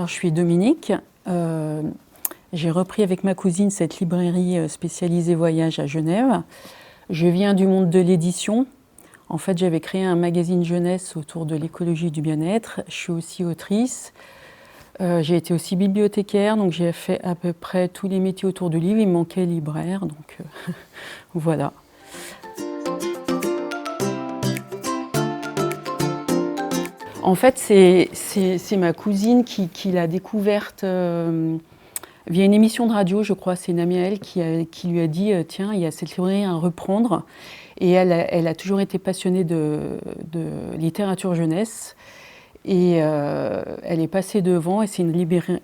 Alors, je suis Dominique. J'ai repris avec ma cousine cette librairie spécialisée voyage à Genève. Je viens du monde de l'édition. En fait, j'avais créé un magazine jeunesse autour de l'écologie et du bien-être. Je suis aussi autrice. J'ai été aussi bibliothécaire, donc j'ai fait à peu près tous les métiers autour du livre. Il me manquait libraire, donc voilà. En fait, c'est ma cousine qui l'a découverte via une émission de radio, je crois. C'est une amie à elle qui lui a dit tiens, il y a cette librairie à reprendre. Et elle a toujours été passionnée de littérature jeunesse. Et elle est passée devant, et c'est une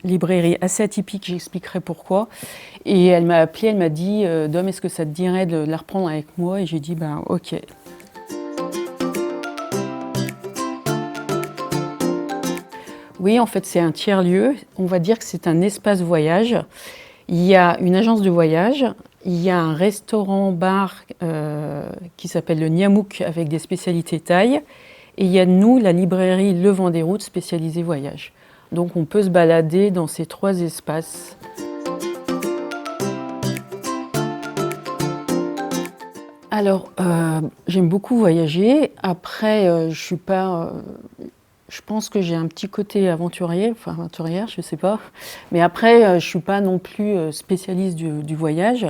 librairie assez atypique, j'expliquerai pourquoi. Et elle m'a appelée, elle m'a dit Dom, est-ce que ça te dirait de la reprendre avec moi? Et j'ai dit ben ok. Oui, en fait, c'est un tiers-lieu. On va dire que c'est un espace voyage. Il y a une agence de voyage, il y a un restaurant-bar qui s'appelle le Niamouk avec des spécialités thaï. Et il y a nous, la librairie Le Vent des Routes spécialisée voyage. Donc on peut se balader dans ces trois espaces. Alors, j'aime beaucoup voyager. Après, je suis pas... je pense que j'ai un petit côté aventurier, enfin aventurière, je ne sais pas. Mais après, je ne suis pas non plus spécialiste du voyage.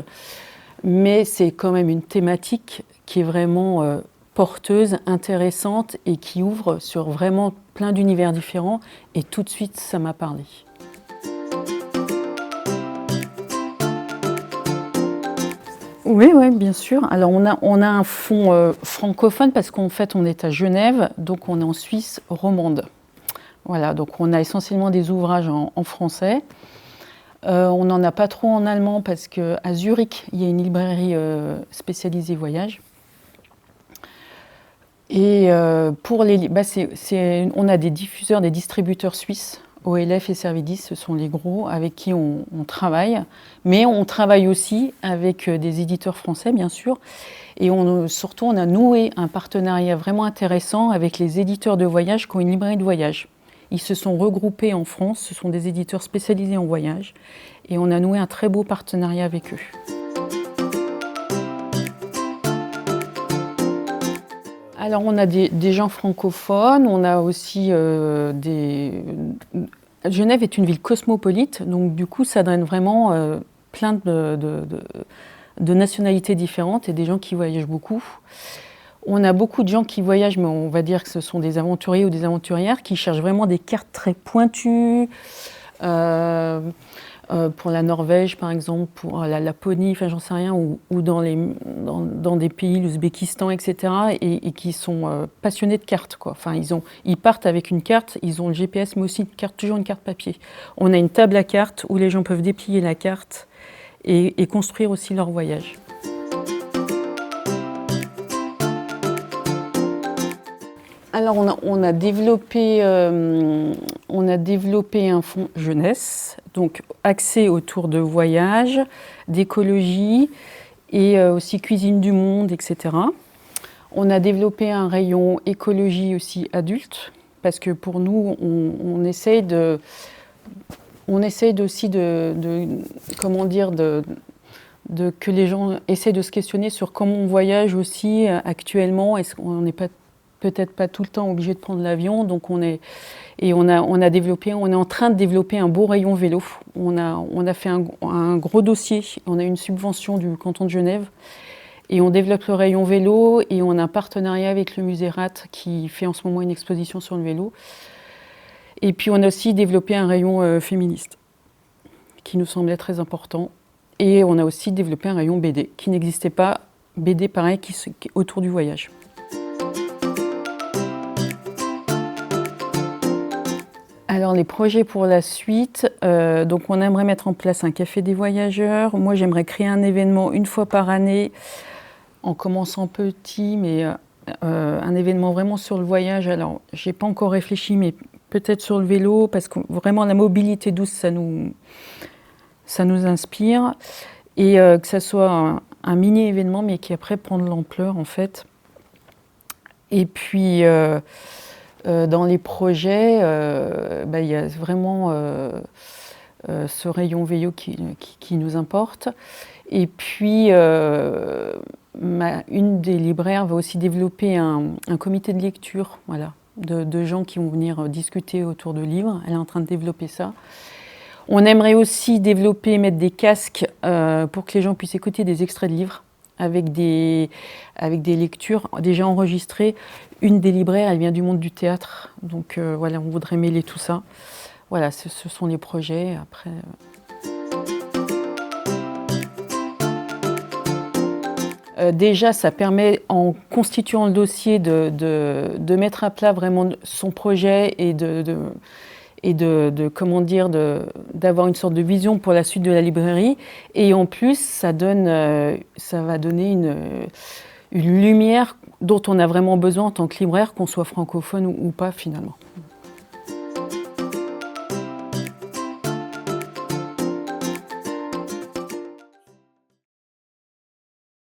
Mais c'est quand même une thématique qui est vraiment porteuse, intéressante et qui ouvre sur vraiment plein d'univers différents. Et tout de suite, ça m'a parlé. Oui, oui, bien sûr. Alors, on a un fond francophone parce qu'en fait, on est à Genève, donc on est en Suisse romande. Voilà, donc on a essentiellement des ouvrages en français. On n'en a pas trop en allemand parce qu'à Zurich, il y a une librairie spécialisée voyage. Et pour les, on a des diffuseurs, des distributeurs suisses, OLF et Servidis, ce sont les gros avec qui on travaille. Mais on travaille aussi avec des éditeurs français, bien sûr. Et surtout, on a noué un partenariat vraiment intéressant avec les éditeurs de voyage qui ont une librairie de voyage. Ils se sont regroupés en France, ce sont des éditeurs spécialisés en voyage. Et on a noué un très beau partenariat avec eux. Alors, on a des gens francophones, on a aussi Genève est une ville cosmopolite, donc du coup, ça donne vraiment plein de nationalités différentes et des gens qui voyagent beaucoup. On a beaucoup de gens qui voyagent, mais on va dire que ce sont des aventuriers ou des aventurières qui cherchent vraiment des cartes très pointues. Pour la Norvège, par exemple, pour la Laponie, enfin j'en sais rien, ou dans des pays, l'Ouzbékistan, etc., et qui sont passionnés de cartes, quoi. Enfin, ils partent avec une carte, ils ont le GPS, mais aussi une carte, toujours une carte papier. On a une table à cartes où les gens peuvent déplier la carte et construire aussi leur voyage. Alors, on a développé un fonds jeunesse, donc axé autour de voyage, d'écologie et aussi cuisine du monde, etc. On a développé un rayon écologie aussi adulte, parce que pour nous, on essaye aussi comment dire, que les gens essaient de se questionner sur comment on voyage aussi actuellement. Est-ce qu'on n'est pas peut-être pas tout le temps obligé de prendre l'avion, donc on est en train de développer un beau rayon vélo. On a fait un gros dossier, on a une subvention du canton de Genève et on développe le rayon vélo et on a un partenariat avec le musée RAT qui fait en ce moment une exposition sur le vélo. Et puis on a aussi développé un rayon féministe qui nous semblait très important et on a aussi développé un rayon BD qui n'existait pas, BD pareil qui autour du voyage. Alors les projets pour la suite, donc on aimerait mettre en place un café des voyageurs. Moi j'aimerais créer un événement une fois par année, en commençant petit, mais un événement vraiment sur le voyage. Alors j'ai pas encore réfléchi, mais peut-être sur le vélo, parce que vraiment la mobilité douce, ça nous inspire. Et que ça soit un mini-événement, mais qui après prend de l'ampleur en fait. Et puis Dans les projets, il y a vraiment ce rayon VEO qui nous importe. Et puis, une des libraires va aussi développer un comité de lecture, voilà, de gens qui vont venir discuter autour de livres. Elle est en train de développer ça. On aimerait aussi développer, mettre des casques pour que les gens puissent écouter des extraits de livres avec des lectures déjà enregistrées. Une des libraires, elle vient du monde du théâtre, donc voilà, on voudrait mêler tout ça. Voilà, ce sont les projets. Après, déjà, ça permet, en constituant le dossier, de mettre à plat vraiment son projet et comment dire, d'avoir une sorte de vision pour la suite de la librairie. Et en plus, ça va donner une lumière dont on a vraiment besoin en tant que libraire, qu'on soit francophone ou pas finalement.